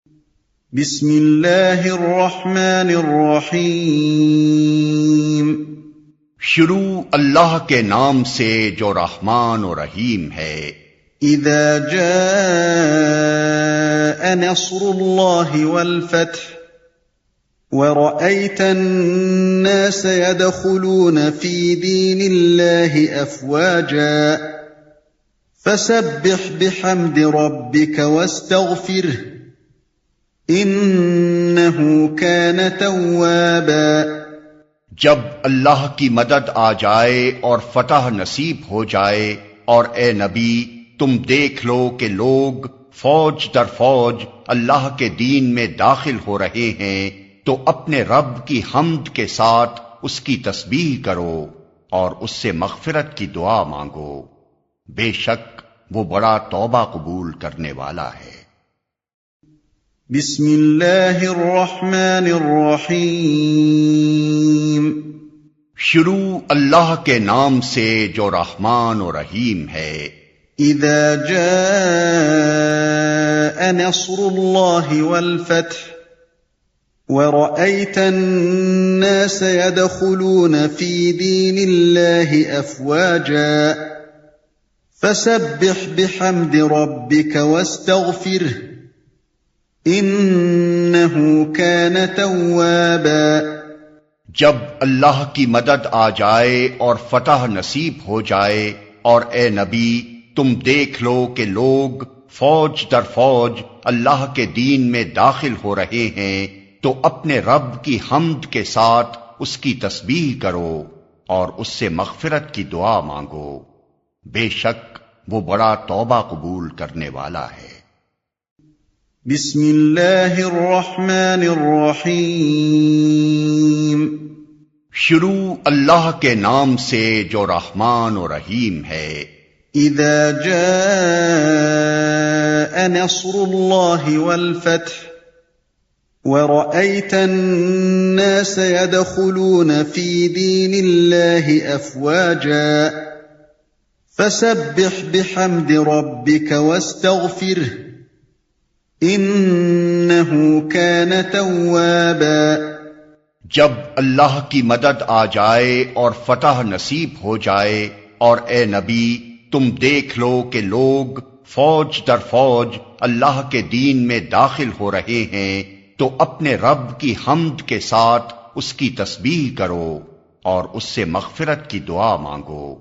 بسم اللہ الرحمن الرحیم۔ شروع اللہ کے نام سے جو رحمان و رحیم ہے۔ اذا جاء نصر اللہ والفتح ورأيت الناس يدخلون في دين الله أفواجا فسبح بحمد ربك واستغفره إنه كان توابا۔ جب اللہ کی مدد آ جائے اور فتح نصیب ہو جائے، اور اے نبی تم دیکھ لو کہ لوگ فوج در فوج اللہ کے دین میں داخل ہو رہے ہیں، تو اپنے رب کی حمد کے ساتھ اس کی تسبیح کرو اور اس سے مغفرت کی دعا مانگو، بے شک وہ بڑا توبہ قبول کرنے والا ہے۔ بسم اللہ الرحمن الرحیم۔ شروع اللہ کے نام سے جو رحمان و رحیم ہے۔ اذا جاء نصر اللہ والفتح ورأيت الناس يدخلون في دين الله أفواجا فسبح بحمد ربك واستغفره إنه كان توابا۔ جب اللہ کی مدد آ جائے اور فتح نصیب ہو جائے، اور اے نبی تم دیکھ لو کہ لوگ فوج در فوج اللہ کے دین میں داخل ہو رہے ہیں، تو اپنے رب کی حمد کے ساتھ اس کی تسبیح کرو اور اس سے مغفرت کی دعا مانگو، بے شک وہ بڑا توبہ قبول کرنے والا ہے۔ بسم اللہ الرحمن الرحیم۔ شروع اللہ کے نام سے جو رحمان و رحیم ہے۔ اذا جاء نصر اللہ والفتح ورأيت الناس يدخلون في دين الله أفواجا فسبح بحمد ربك واستغفره إنه كان توابا۔ جب اللہ کی مدد آ جائے اور فتح نصیب ہو جائے، اور اے نبی تم دیکھ لو کہ لوگ فوج در فوج اللہ کے دین میں داخل ہو رہے ہیں، تو اپنے رب کی حمد کے ساتھ اس کی تسبیح کرو اور اس سے مغفرت کی دعا مانگو،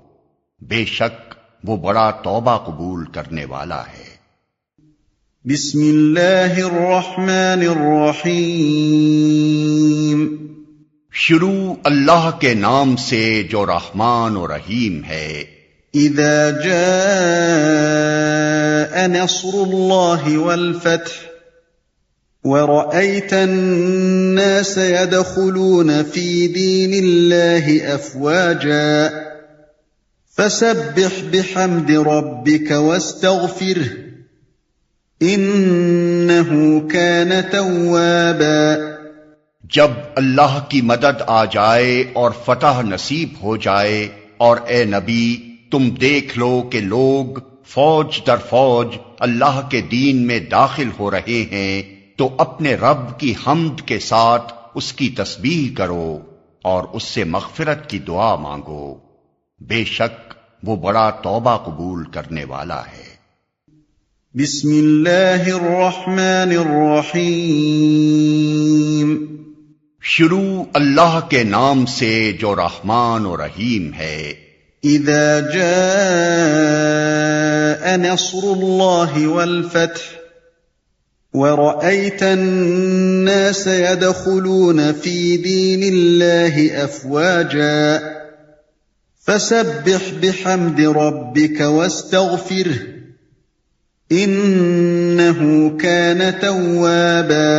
بے شک وہ بڑا توبہ قبول کرنے والا ہے۔ بسم اللہ الرحمن الرحیم۔ شروع اللہ کے نام سے جو رحمان و رحیم ہے۔ اذا جاء نصر اللہ والفتح ورأيت الناس يدخلون في دين الله أفواجا فسبح بحمد ربك واستغفره إنه كان توابا۔ جب اللہ کی مدد آ جائے اور فتح نصیب ہو جائے، اور اے نبی تم دیکھ لو کہ لوگ فوج در فوج اللہ کے دین میں داخل ہو رہے ہیں، تو اپنے رب کی حمد کے ساتھ اس کی تسبیح کرو اور اس سے مغفرت کی دعا مانگو، بے شک وہ بڑا توبہ قبول کرنے والا ہے۔ بسم اللہ الرحمن الرحیم۔ شروع اللہ کے نام سے جو رحمان و رحیم ہے۔ اذا جاء نصر اللہ والفتح ورأيت الناس يدخلون في دين الله أفواجا فسبح بحمد ربك واستغفره إنه كان توابا۔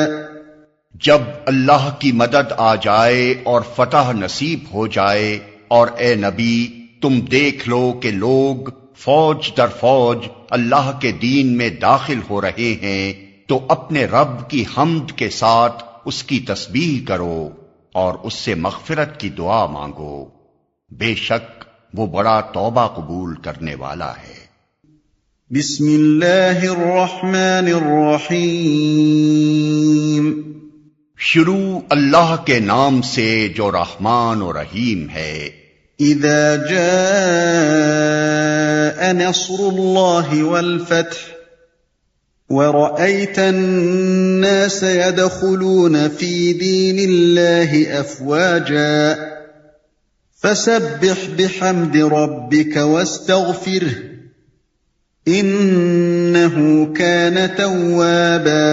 جب اللہ کی مدد آ جائے اور فتح نصیب ہو جائے، اور اے نبی تم دیکھ لو کہ لوگ فوج در فوج اللہ کے دین میں داخل ہو رہے ہیں، تو اپنے رب کی حمد کے ساتھ اس کی تسبیح کرو اور اس سے مغفرت کی دعا مانگو، بے شک وہ بڑا توبہ قبول کرنے والا ہے۔ بسم اللہ الرحمن الرحیم۔ شروع اللہ کے نام سے جو رحمان و رحیم ہے۔ اذا جاء نصر اللہ والفتح ورأيت الناس يدخلون في دين الله أفواجا فسبح بحمد ربك واستغفره إنه كان توابا۔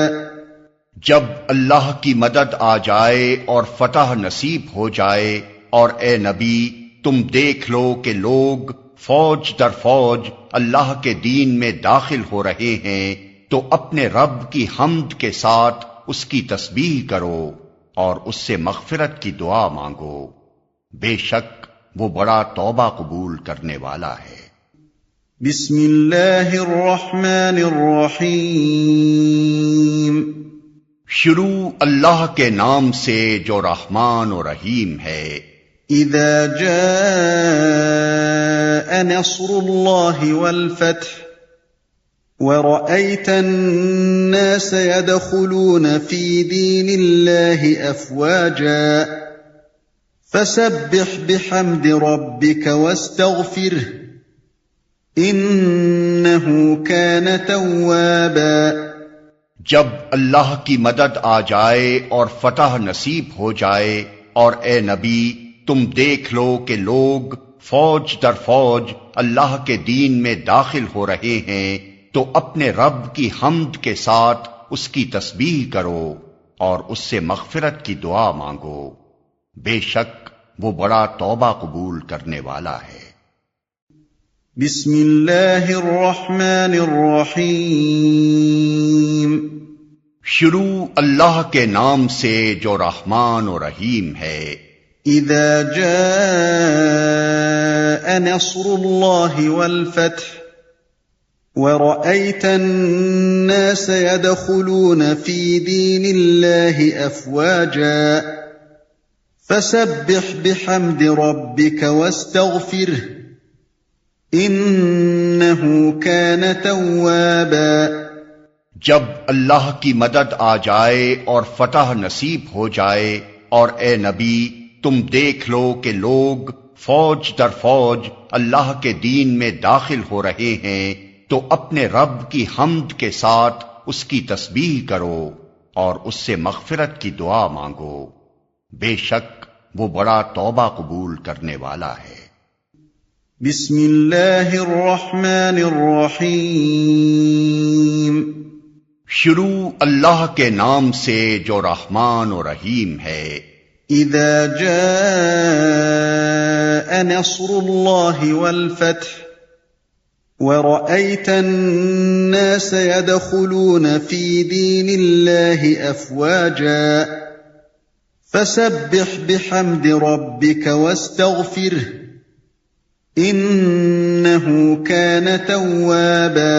جب اللہ کی مدد آ جائے اور فتح نصیب ہو جائے، اور اے نبی تم دیکھ لو کہ لوگ فوج در فوج اللہ کے دین میں داخل ہو رہے ہیں، تو اپنے رب کی حمد کے ساتھ اس کی تسبیح کرو اور اس سے مغفرت کی دعا مانگو، بے شک وہ بڑا توبہ قبول کرنے والا ہے۔ بسم اللہ الرحمن الرحیم۔ شروع اللہ کے نام سے جو رحمان و رحیم ہے۔ اذا جاء نصر اللہ والفتح ورأيت الناس يدخلون في دين الله أفواجا فسبح بحمد ربك واستغفره إنه كان توابا۔ جب اللہ کی مدد آ جائے اور فتح نصیب ہو جائے، اور اے نبی تم دیکھ لو کہ لوگ فوج در فوج اللہ کے دین میں داخل ہو رہے ہیں، تو اپنے رب کی حمد کے ساتھ اس کی تسبیح کرو اور اس سے مغفرت کی دعا مانگو، بے شک وہ بڑا توبہ قبول کرنے والا ہے۔ بسم اللہ الرحمن الرحیم۔ شروع اللہ کے نام سے جو رحمان و رحیم ہے۔ اذا جاء نصر اللہ والفتح ورأيت الناس يدخلون في دين الله أفواجا فسبح بحمد ربك واستغفره إنه كان توابا۔ جب اللہ کی مدد آ جائے اور فتح نصیب ہو جائے، اور اے نبی تم دیکھ لو کہ لوگ فوج در فوج اللہ کے دین میں داخل ہو رہے ہیں، تو اپنے رب کی حمد کے ساتھ اس کی تسبیح کرو اور اس سے مغفرت کی دعا مانگو، بے شک وہ بڑا توبہ قبول کرنے والا ہے۔ بسم اللہ الرحمن الرحیم۔ شروع اللہ کے نام سے جو رحمان و رحیم ہے۔ اذا جاء نصر اللہ والفتح ورأيت الناس يدخلون في دين الله أفواجا فسبح بحمد ربك واستغفره إنه كان توابا۔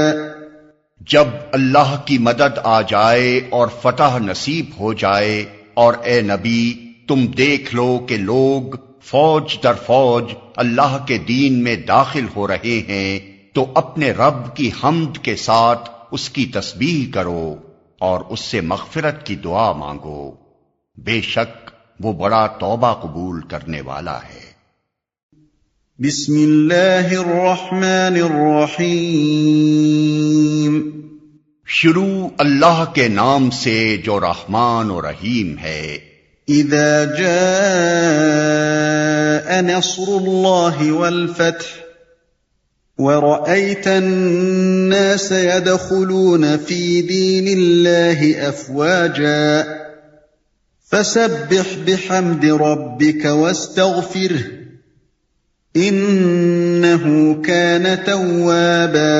جب اللہ کی مدد آ جائے اور فتح نصیب ہو جائے، اور اے نبی تم دیکھ لو کہ لوگ فوج در فوج اللہ کے دین میں داخل ہو رہے ہیں، تو اپنے رب کی حمد کے ساتھ اس کی تسبیح کرو اور اس سے مغفرت کی دعا مانگو، بے شک وہ بڑا توبہ قبول کرنے والا ہے۔ بسم اللہ الرحمن الرحیم۔ شروع اللہ کے نام سے جو رحمان و رحیم ہے۔ اذا جاء نصر اللہ والفتح ورأيت الناس يدخلون في دين الله أفواجا فسبح بحمد ربك واستغفره إنه كان توابا۔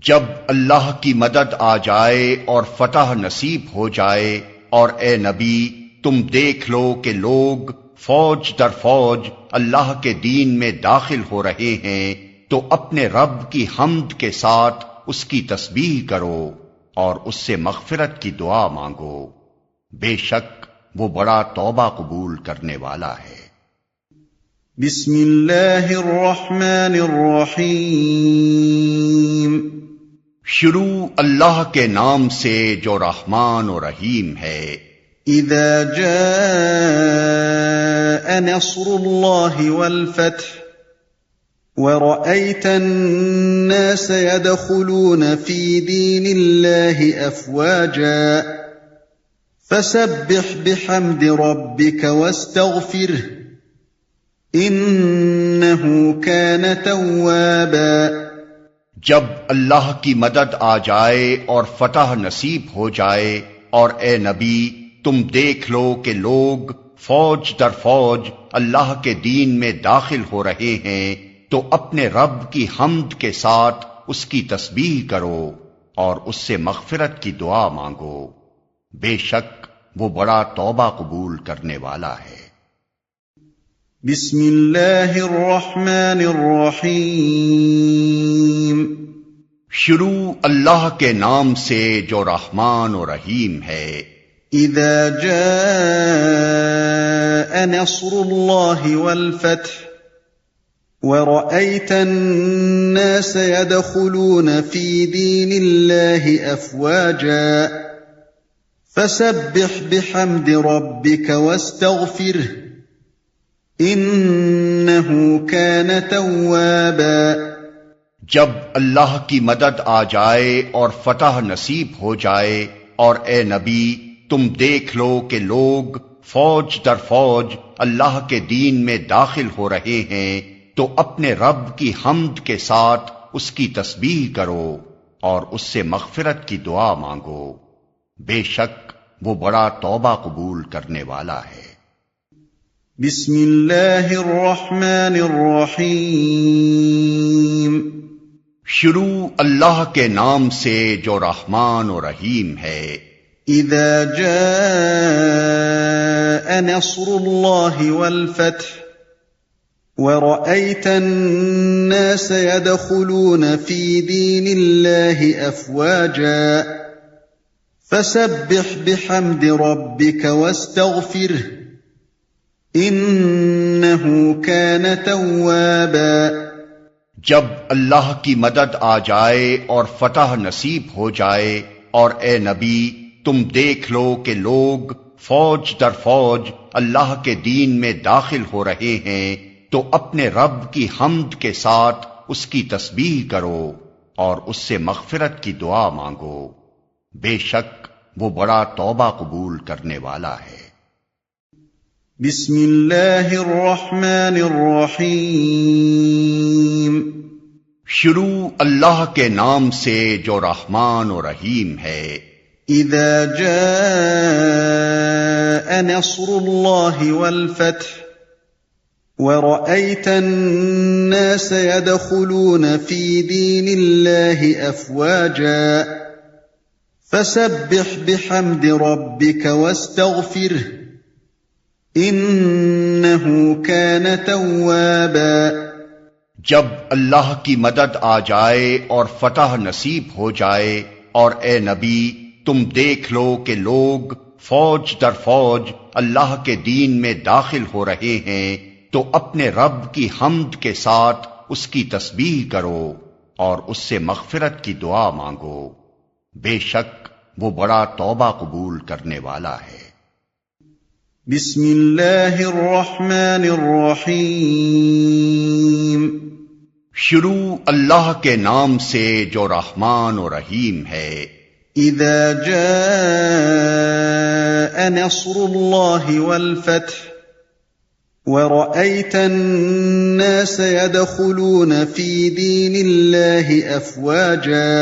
جب اللہ کی مدد آ جائے اور فتح نصیب ہو جائے، اور اے نبی تم دیکھ لو کہ لوگ فوج در فوج اللہ کے دین میں داخل ہو رہے ہیں، تو اپنے رب کی حمد کے ساتھ اس کی تسبیح کرو اور اس سے مغفرت کی دعا مانگو، بے شک وہ بڑا توبہ قبول کرنے والا ہے۔ بسم اللہ الرحمن الرحیم۔ شروع اللہ کے نام سے جو رحمان و رحیم ہے۔ إذا جاء نصر الله والفتح ورأيت الناس يدخلون في دين الله أفواجا فسبح بحمد ربك واستغفره إنه كان توابا۔ جب اللہ کی مدد آ جائے اور فتح نصیب ہو جائے، اور اے نبی تم دیکھ لو کہ لوگ فوج در فوج اللہ کے دین میں داخل ہو رہے ہیں، تو اپنے رب کی حمد کے ساتھ اس کی تسبیح کرو اور اس سے مغفرت کی دعا مانگو، بے شک وہ بڑا توبہ قبول کرنے والا ہے۔ بسم اللہ الرحمن الرحیم۔ شروع اللہ کے نام سے جو رحمان و رحیم ہے۔ اذا جاء نصر اللہ والفتح ورأيت الناس يدخلون في دين الله أفواجا فسبح بحمد ربك واستغفره إنه كان توابا۔ جب اللہ کی مدد آ جائے اور فتح نصیب ہو جائے، اور اے نبی تم دیکھ لو کہ لوگ فوج در فوج اللہ کے دین میں داخل ہو رہے ہیں، تو اپنے رب کی حمد کے ساتھ اس کی تسبیح کرو اور اس سے مغفرت کی دعا مانگو، بے شک وہ بڑا توبہ قبول کرنے والا ہے۔ بسم اللہ الرحمن الرحیم۔ شروع اللہ کے نام سے جو رحمان و رحیم ہے۔ اذا جاء نصر اللہ والفتح ورأيت الناس يدخلون في دين الله أفواجا فسبح بحمد ربك واستغفره إنه كان توابا۔ جب اللہ کی مدد آ جائے اور فتح نصیب ہو جائے، اور اے نبی تم دیکھ لو کہ لوگ فوج در فوج اللہ کے دین میں داخل ہو رہے ہیں، تو اپنے رب کی حمد کے ساتھ اس کی تسبیح کرو اور اس سے مغفرت کی دعا مانگو، بے شک وہ بڑا توبہ قبول کرنے والا ہے۔ بسم اللہ الرحمن الرحیم۔ شروع اللہ کے نام سے جو رحمان و رحیم ہے۔ اذا جاء نصر اللہ والفتح ورأيت الناس يدخلون في دين الله أفواجا فسبح بحمد ربك واستغفره إنه كان توابا۔ جب اللہ کی مدد آ جائے اور فتح نصیب ہو جائے، اور اے نبی تم دیکھ لو کہ لوگ فوج در فوج اللہ کے دین میں داخل ہو رہے ہیں، تو اپنے رب کی حمد کے ساتھ اس کی تسبیح کرو اور اس سے مغفرت کی دعا مانگو، بے شک وہ بڑا توبہ قبول کرنے والا ہے۔ بسم اللہ الرحمن الرحیم۔ شروع اللہ کے نام سے جو رحمان و رحیم ہے۔ اذا جاء نصر اللہ والفتح ورأيت الناس يدخلون في دين الله أفواجا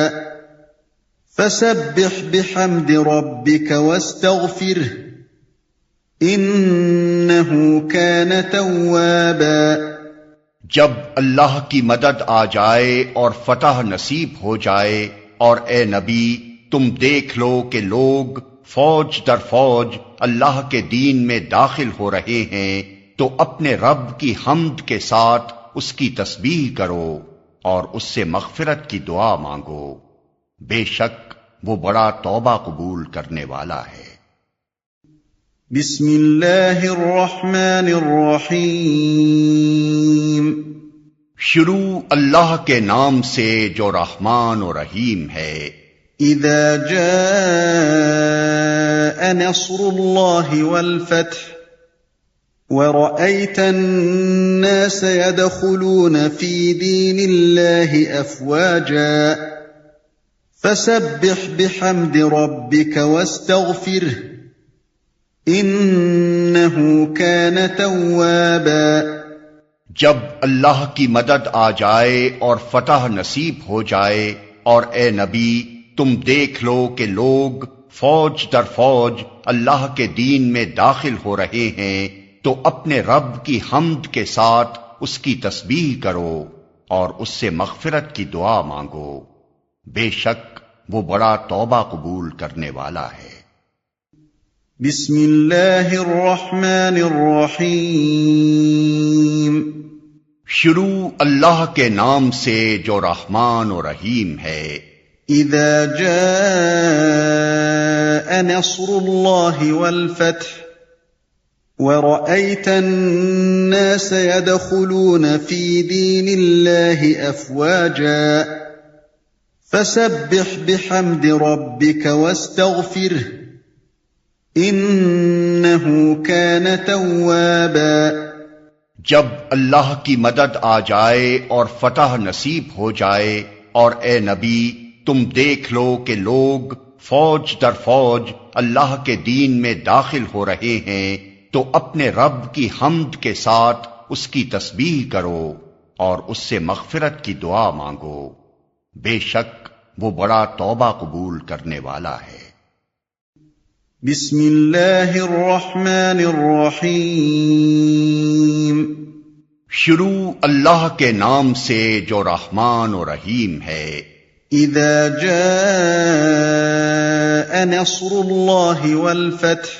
فسبح بحمد ربك واستغفره إنه كان توابا۔ جب اللہ کی مدد آ جائے اور فتح نصیب ہو جائے، اور اے نبی تم دیکھ لو کہ لوگ فوج در فوج اللہ کے دین میں داخل ہو رہے ہیں، تو اپنے رب کی حمد کے ساتھ اس کی تسبیح کرو اور اس سے مغفرت کی دعا مانگو، بے شک وہ بڑا توبہ قبول کرنے والا ہے۔ بسم اللہ الرحمن الرحیم۔ شروع اللہ کے نام سے جو رحمان و رحیم ہے۔ اذا جاء نصر الله والفتح ورأيت الناس يدخلون في دين الله أفواجا فسبح بحمد ربك واستغفره إنه كان توابا۔ جب اللہ کی مدد آ جائے اور فتح نصیب ہو جائے، اور اے نبی تم دیکھ لو کہ لوگ فوج در فوج اللہ کے دین میں داخل ہو رہے ہیں، تو اپنے رب کی حمد کے ساتھ اس کی تسبیح کرو اور اس سے مغفرت کی دعا مانگو، بے شک وہ بڑا توبہ قبول کرنے والا ہے۔ بسم اللہ الرحمن الرحیم۔ شروع اللہ کے نام سے جو رحمان و رحیم ہے۔ اذا جاء نصر اللہ والفتح ورأيت الناس يدخلون في دين الله أفواجا فسبح بحمد ربك واستغفره إنه كان توابا۔ جب اللہ کی مدد آ جائے اور فتح نصیب ہو جائے، اور اے نبی تم دیکھ لو کہ لوگ فوج در فوج اللہ کے دین میں داخل ہو رہے ہیں، تو اپنے رب کی حمد کے ساتھ اس کی تسبیح کرو اور اس سے مغفرت کی دعا مانگو، بے شک وہ بڑا توبہ قبول کرنے والا ہے۔ بسم اللہ الرحمن الرحیم۔ شروع اللہ کے نام سے جو رحمان و رحیم ہے۔ اذا جاء نصر اللہ والفتح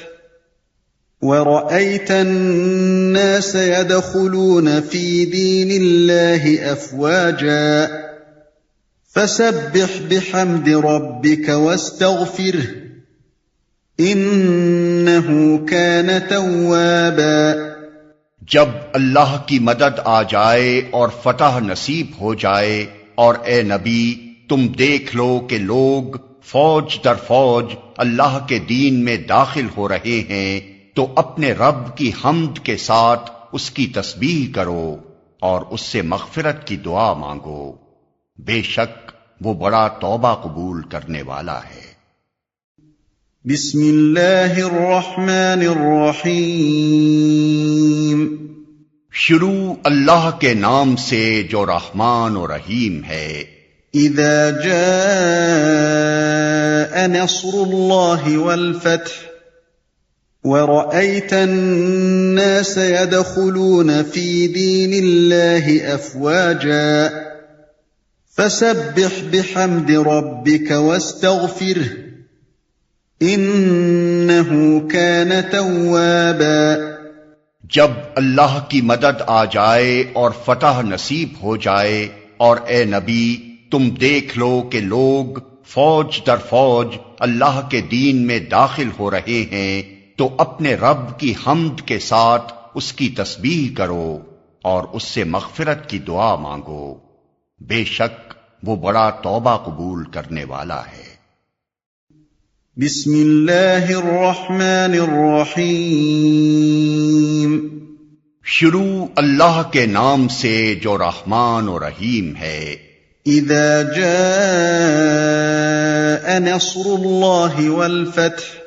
ورأيت الناس يدخلون في دين الله أفواجا فسبح بحمد ربك واستغفره إنه كان توابا۔ جب اللہ کی مدد آ جائے اور فتح نصیب ہو جائے، اور اے نبی تم دیکھ لو کہ لوگ فوج در فوج اللہ کے دین میں داخل ہو رہے ہیں، تو اپنے رب کی حمد کے ساتھ اس کی تسبیح کرو اور اس سے مغفرت کی دعا مانگو، بے شک وہ بڑا توبہ قبول کرنے والا ہے۔ بسم اللہ الرحمن الرحیم۔ شروع اللہ کے نام سے جو رحمان و رحیم ہے۔ اذا جاء نصر اللہ والفتح ورأيت الناس يدخلون في دين الله أفواجا فسبح بحمد ربك واستغفره إنه كان توابا۔ جب اللہ کی مدد آ جائے اور فتح نصیب ہو جائے، اور اے نبی تم دیکھ لو کہ لوگ فوج در فوج اللہ کے دین میں داخل ہو رہے ہیں، تو اپنے رب کی حمد کے ساتھ اس کی تسبیح کرو اور اس سے مغفرت کی دعا مانگو، بے شک وہ بڑا توبہ قبول کرنے والا ہے۔ بسم اللہ الرحمن الرحیم۔ شروع اللہ کے نام سے جو رحمان و رحیم ہے۔ اذا جاء نصر اللہ والفتح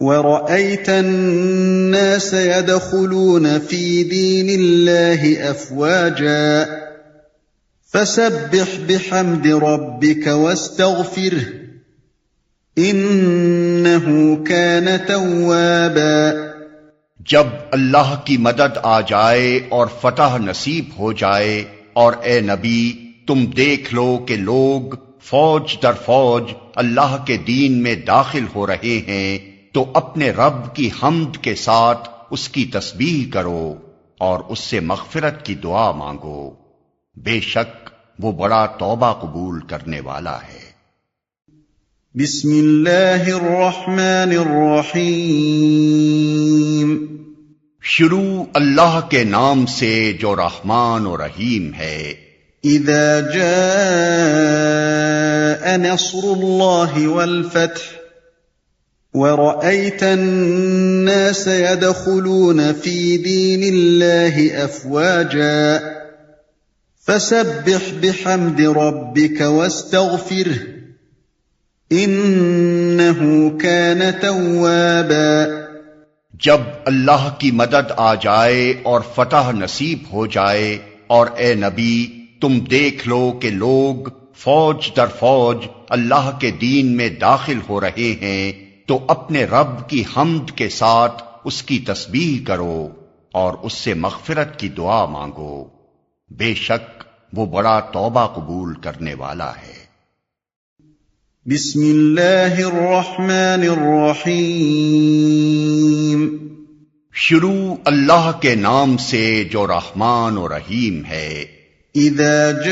ورأيت الناس يدخلون في دين الله أفواجا فسبح بحمد ربك واستغفره إنه كان توابا۔ جب اللہ کی مدد آ جائے اور فتح نصیب ہو جائے، اور اے نبی تم دیکھ لو کہ لوگ فوج در فوج اللہ کے دین میں داخل ہو رہے ہیں، تو اپنے رب کی حمد کے ساتھ اس کی تسبیح کرو اور اس سے مغفرت کی دعا مانگو، بے شک وہ بڑا توبہ قبول کرنے والا ہے۔ بسم اللہ الرحمن الرحیم۔ شروع اللہ کے نام سے جو رحمان و رحیم ہے۔ اذا جاء نصر اللہ والفتح وَرَأَيْتَ النَّاسَ يَدْخُلُونَ فِي دِينِ اللَّهِ أَفْوَاجًا فَسَبِّحْ بِحَمْدِ رَبِّكَ وَاسْتَغْفِرْهُ إِنَّهُ كَانَ تَوَّابًا۔ جب اللہ کی مدد آ جائے اور فتح نصیب ہو جائے، اور اے نبی تم دیکھ لو کہ لوگ فوج در فوج اللہ کے دین میں داخل ہو رہے ہیں، تو اپنے رب کی حمد کے ساتھ اس کی تسبیح کرو اور اس سے مغفرت کی دعا مانگو، بے شک وہ بڑا توبہ قبول کرنے والا ہے۔ بسم اللہ الرحمن الرحیم۔ شروع اللہ کے نام سے جو رحمان و رحیم ہے۔ اذا جاء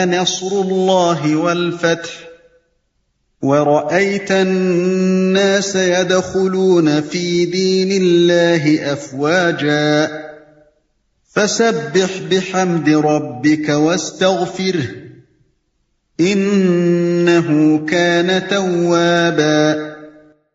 نصر اللہ والفتح ورأيت الناس يدخلون في دين الله أفواجا فسبح بحمد ربك واستغفره إنه كان توابا۔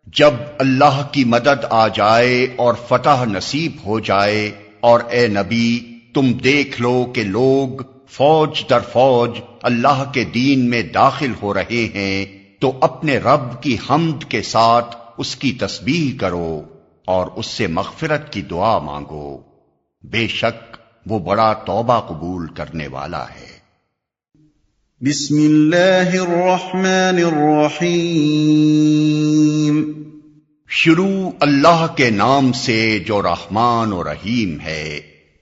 جب اللہ کی مدد آ جائے اور فتح نصیب ہو جائے، اور اے نبی تم دیکھ لو کہ لوگ فوج در فوج اللہ کے دین میں داخل ہو رہے ہیں، تو اپنے رب کی حمد کے ساتھ اس کی تسبیح کرو اور اس سے مغفرت کی دعا مانگو، بے شک وہ بڑا توبہ قبول کرنے والا ہے۔ بسم اللہ الرحمن الرحیم۔ شروع اللہ کے نام سے جو رحمان و رحیم ہے۔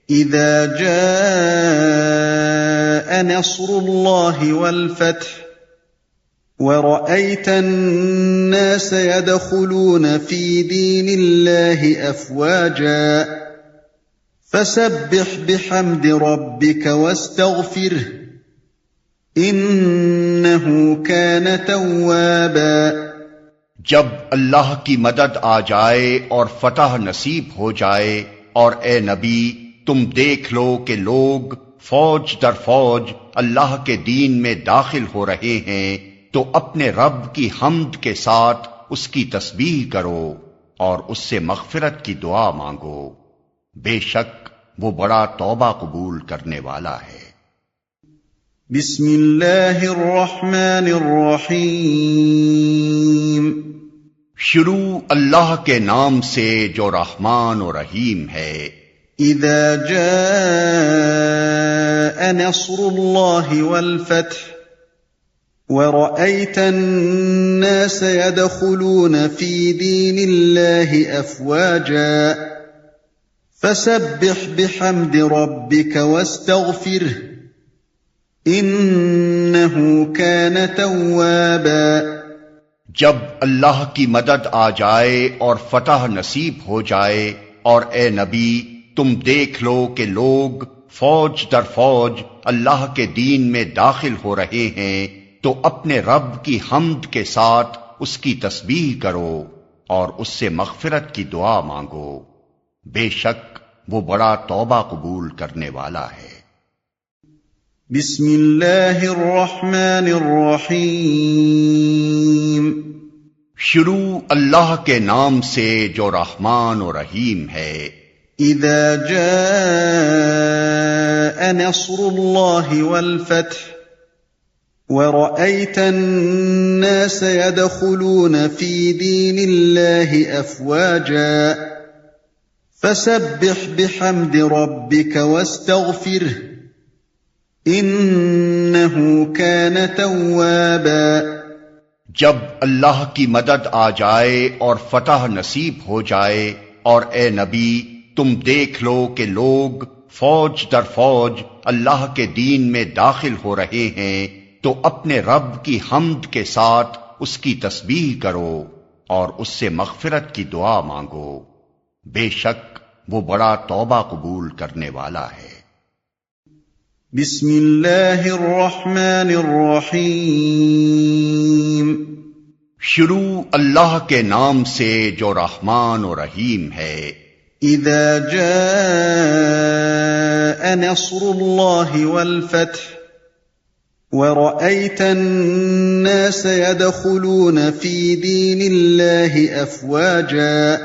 اذا جاء نصر اللہ والفتح ورأيت الناس يدخلون في دين الله أفواجا فسبح بحمد ربك واستغفره إنه كان توابا۔ جب اللہ کی مدد آ جائے اور فتح نصیب ہو جائے، اور اے نبی تم دیکھ لو کہ لوگ فوج در فوج اللہ کے دین میں داخل ہو رہے ہیں، تو اپنے رب کی حمد کے ساتھ اس کی تسبیح کرو اور اس سے مغفرت کی دعا مانگو، بے شک وہ بڑا توبہ قبول کرنے والا ہے۔ بسم اللہ الرحمن الرحیم۔ شروع اللہ کے نام سے جو رحمان و رحیم ہے۔ اذا جاء نصر اللہ والفتح ورأيت الناس يدخلون في دين الله أفواجا فسبح بحمد ربك واستغفره إنه كان توابا۔ جب اللہ کی مدد آ جائے اور فتح نصیب ہو جائے، اور اے نبی تم دیکھ لو کہ لوگ فوج در فوج اللہ کے دین میں داخل ہو رہے ہیں، تو اپنے رب کی حمد کے ساتھ اس کی تسبیح کرو اور اس سے مغفرت کی دعا مانگو، بے شک وہ بڑا توبہ قبول کرنے والا ہے۔ بسم اللہ الرحمن الرحیم۔ شروع اللہ کے نام سے جو رحمان و رحیم ہے۔ اذا جاء نصر اللہ والفتح ورأيت الناس يدخلون في دين الله أفواجا فسبح بحمد ربك واستغفره إنه كان توابا۔ جب اللہ کی مدد آ جائے اور فتح نصیب ہو جائے، اور اے نبی تم دیکھ لو کہ لوگ فوج در فوج اللہ کے دین میں داخل ہو رہے ہیں، تو اپنے رب کی حمد کے ساتھ اس کی تسبیح کرو اور اس سے مغفرت کی دعا مانگو، بے شک وہ بڑا توبہ قبول کرنے والا ہے۔ بسم اللہ الرحمن الرحیم۔ شروع اللہ کے نام سے جو رحمان و رحیم ہے۔ اذا جاء نصر اللہ والفتح وَرَأَيْتَ النَّاسَ يَدْخُلُونَ فِي دِينِ اللَّهِ أَفْوَاجًا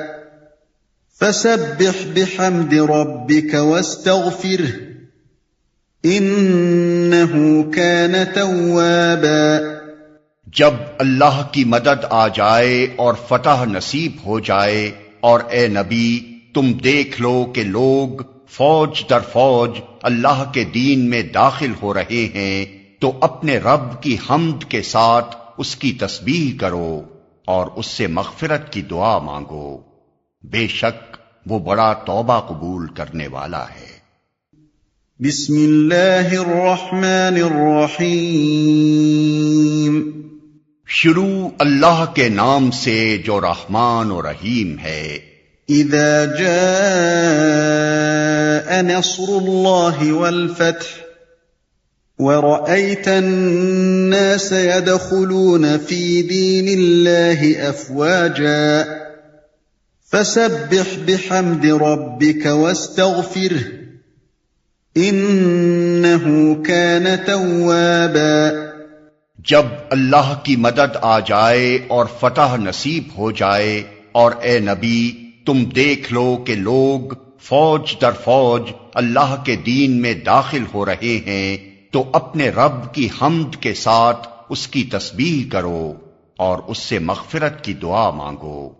فَسَبِّحْ بِحَمْدِ رَبِّكَ وَاسْتَغْفِرْهُ إِنَّهُ كَانَ تَوَّابًا۔ جب اللہ کی مدد آ جائے اور فتح نصیب ہو جائے، اور اے نبی تم دیکھ لو کہ لوگ فوج در فوج اللہ کے دین میں داخل ہو رہے ہیں، تو اپنے رب کی حمد کے ساتھ اس کی تسبیح کرو اور اس سے مغفرت کی دعا مانگو، بے شک وہ بڑا توبہ قبول کرنے والا ہے۔ بسم اللہ الرحمن الرحیم۔ شروع اللہ کے نام سے جو رحمان و رحیم ہے۔ اذا جاء نصر اللہ والفتح ورأيت الناس يدخلون في دين الله أفواجا فسبح بحمد ربك واستغفره إنه كان توابا۔ جب اللہ کی مدد آ جائے اور فتح نصیب ہو جائے، اور اے نبی تم دیکھ لو کہ لوگ فوج در فوج اللہ کے دین میں داخل ہو رہے ہیں، تو اپنے رب کی حمد کے ساتھ اس کی تسبیح کرو اور اس سے مغفرت کی دعا مانگو۔